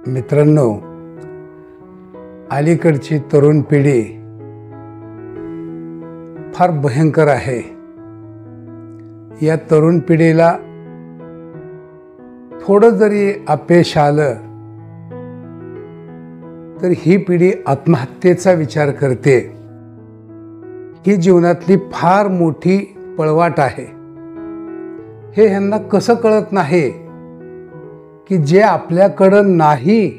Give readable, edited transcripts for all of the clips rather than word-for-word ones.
मित्रांनो, अलीकडची तरुण पिढी फार भयंकर आहे. या तरुण पिढीला थोडं जरी अपयश आलं तर ही पिढी आत्महत्येचा विचार करते. ही जीवनातली फार मोठी पळवाट आहे. हे ह्यांना कसं कळत नाही की जे आपल्याकडं नाही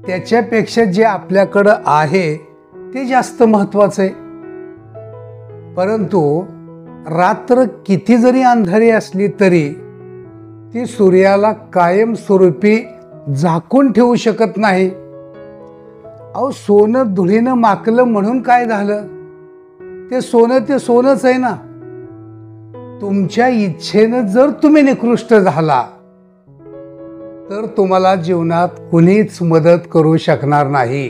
त्याच्यापेक्षा जे आपल्याकडं आहे ते जास्त महत्त्वाचं आहे. परंतु रात्र किती जरी अंधारी असली तरी ती सूर्याला कायमस्वरूपी झाकून ठेवू शकत नाही. अहो, सोनं धुळीनं माकलं म्हणून काय झालं? ते सोनंच आहे ना. तुमच्या इच्छेनं जर तुम्ही निकृष्ट झाला तर तुम्हाला जीवनात कुणीच मदत करू शकणार नाही.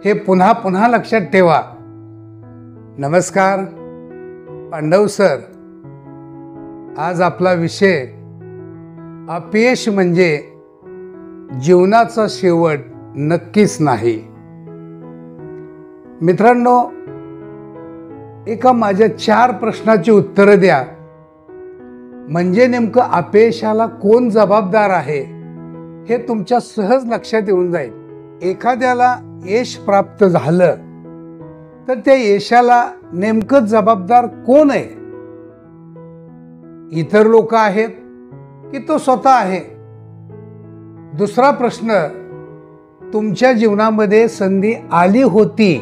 हे पुन्हा पुन्हा लक्षात ठेवा. नमस्कार, पांडव सर. आज आपला विषय अपयश म्हणजे जीवनाचा शेवट नक्कीच नाही. मित्रांनो, एका माझ्या 4 प्रश्नाची उत्तरं द्या. म्हणजे नेमकं अपयशाला कोण जबाबदार आहे हे तुमच्या सहज लक्षात येऊन जाईल. एखाद्याला यश प्राप्त झालं तर त्या यशाला नेमकं जबाबदार कोण आहे? इतर लोक आहेत की तो स्वतः आहे? दुसरा प्रश्न, तुमच्या जीवनामध्ये संधी आली होती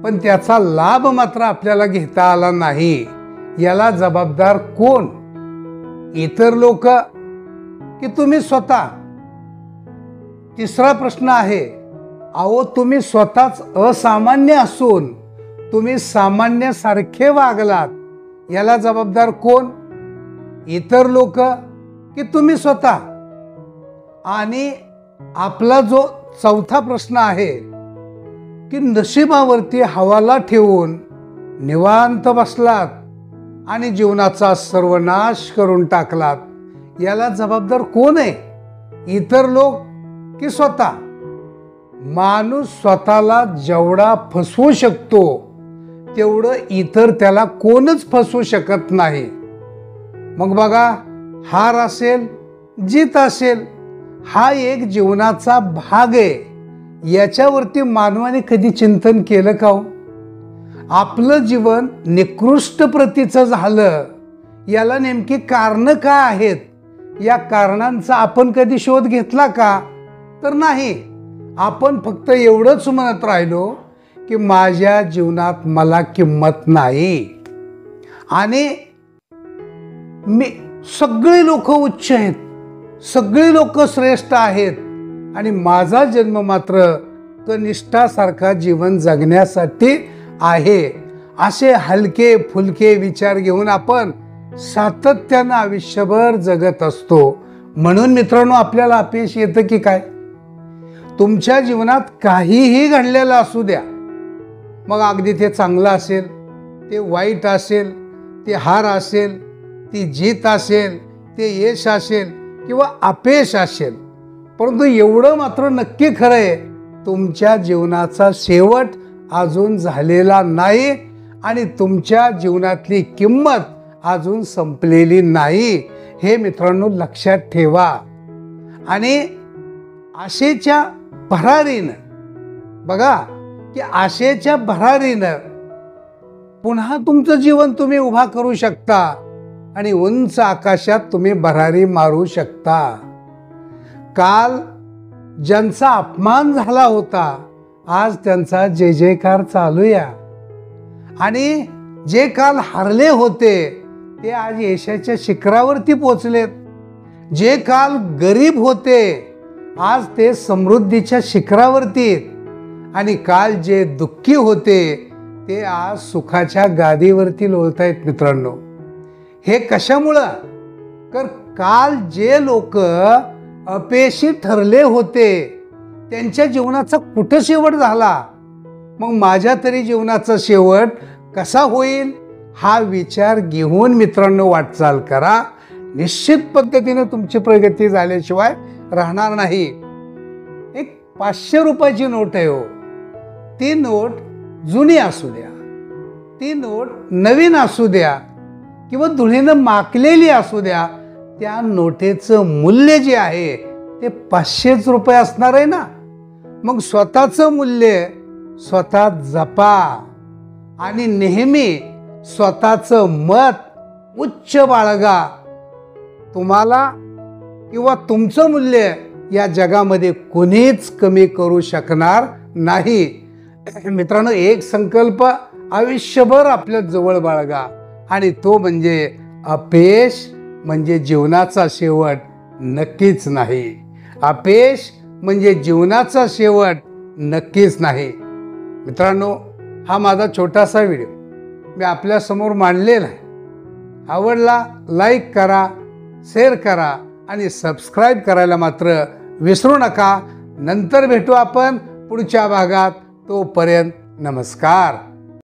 पण त्याचा लाभ मात्र आपल्याला घेता आला नाही, याला जबाबदार कोण? इतर लोक की तुम्ही स्वतः? तिसरा प्रश्न आहे, अहो तुम्ही स्वतःच असामान्य असून तुम्ही सामान्यासारखे वागलात, याला जबाबदार कोण? इतर लोक की तुम्ही स्वतः? आणि आपला जो चौथा प्रश्न आहे की नशिबावरती हवाला ठेवून निवांत बसलात आणि जीवनाचा सर्वनाश करून टाकलात, याला जबाबदार कोण आहे? इतर लोक की स्वतः? माणूस स्वतःला जेवढा फसवू शकतो तेवढं इतर त्याला कोणच फसवू शकत नाही. मग बघा, हार असेल जीत असेल, हा एक जीवनाचा भाग आहे. याच्यावरती मानवाने कधी चिंतन केलं का हो? आपलं जीवन निकृष्ट प्रतीचं झालं, याला नेमकी कारणं काय आहेत? या कारणांचा आपण कधी शोध घेतला का? तर नाही. आपण फक्त एवढंच म्हणत राहिलो की माझ्या जीवनात मला किंमत नाही आणि सगळे लोक उच्च आहेत, सगळे लोक श्रेष्ठ आहेत आणि माझा जन्म मात्र कनिष्ठासारखा जीवन जगण्यासाठी आहे, असे हलके फुलके विचार घेऊन आपण सातत्यानं आयुष्यभर जगत असतो. म्हणून मित्रांनो, आपल्याला अपयश येतं की काय? तुमच्या जीवनात काहीही घडलेलं असू द्या, मग अगदी ते चांगलं असेल, ते वाईट असेल, ते हार असेल, ती जीत असेल, ते यश असेल किंवा अपयश असेल, परंतु एवढं मात्र नक्की खरं आहे, तुमच्या जीवनाचा शेवट अजून झालेला नाही आणि तुमच्या जीवनातली किंमत अजून संपलेली नाही. हे मित्रांनो लक्षात ठेवा. आणि आशेच्या भरारीनं बघा की आशेच्या भरारीनं पुन्हा तुमचं जीवन तुम्ही उभा करू शकता आणि उंच आकाशात तुम्ही भरारी मारू शकता. काल ज्यांचा अपमान झाला होता, आज त्यांचा जय जयकार चालूया. आणि जे काल हरले होते ते आज यशाच्या शिखरावरती पोचलेत. जे काल गरीब होते आज ते समृद्धीच्या शिखरावरती. आणि काल जे दुःखी होते ते आज सुखाच्या गादीवरती लोळतायत. मित्रांनो, हे कशामुळं? तर काल जे लोक अपयशी ठरले होते त्यांच्या जीवनाचा कुठं शेवट झाला, मग माझ्या तरी जीवनाचा शेवट कसा होईल हा विचार घेऊन मित्रांनो वाटचाल करा. निश्चित पद्धतीने तुमची प्रगती झाल्याशिवाय राहणार नाही. एक 500 रुपयाची नोट आहे हो, ती नोट जुनी असू द्या, ती नोट नवीन असू द्या किंवा धुळीनं माकलेली असू द्या, त्या नोटेचं मूल्य जे आहे ते 500 रुपये असणार आहे ना. मग स्वतःचं मूल्य स्वतः जपा आणि नेहमी स्वतःचं मत उच्च बाळगा. तुम्हाला किंवा तुमचं मूल्य या जगामध्ये कोणीच कमी करू शकणार नाही. मित्रांनो, एक संकल्प आयुष्यभर आपल्या जवळ बाळगा आणि तो म्हणजे अपयश म्हणजे जीवनाचा शेवट नक्कीच नाही. अपयश म्हणजे जीवनाचा शेवट नक्कीच नाही. मित्रांनो, हा माझा छोटासा व्हिडिओ मी आपल्यासमोर मांडलेला आहे. आवडला लाईक करा, शेअर करा आणि सबस्क्राईब करायला मात्र विसरू नका. नंतर भेटू आपण पुढच्या भागात. तोपर्यंत नमस्कार.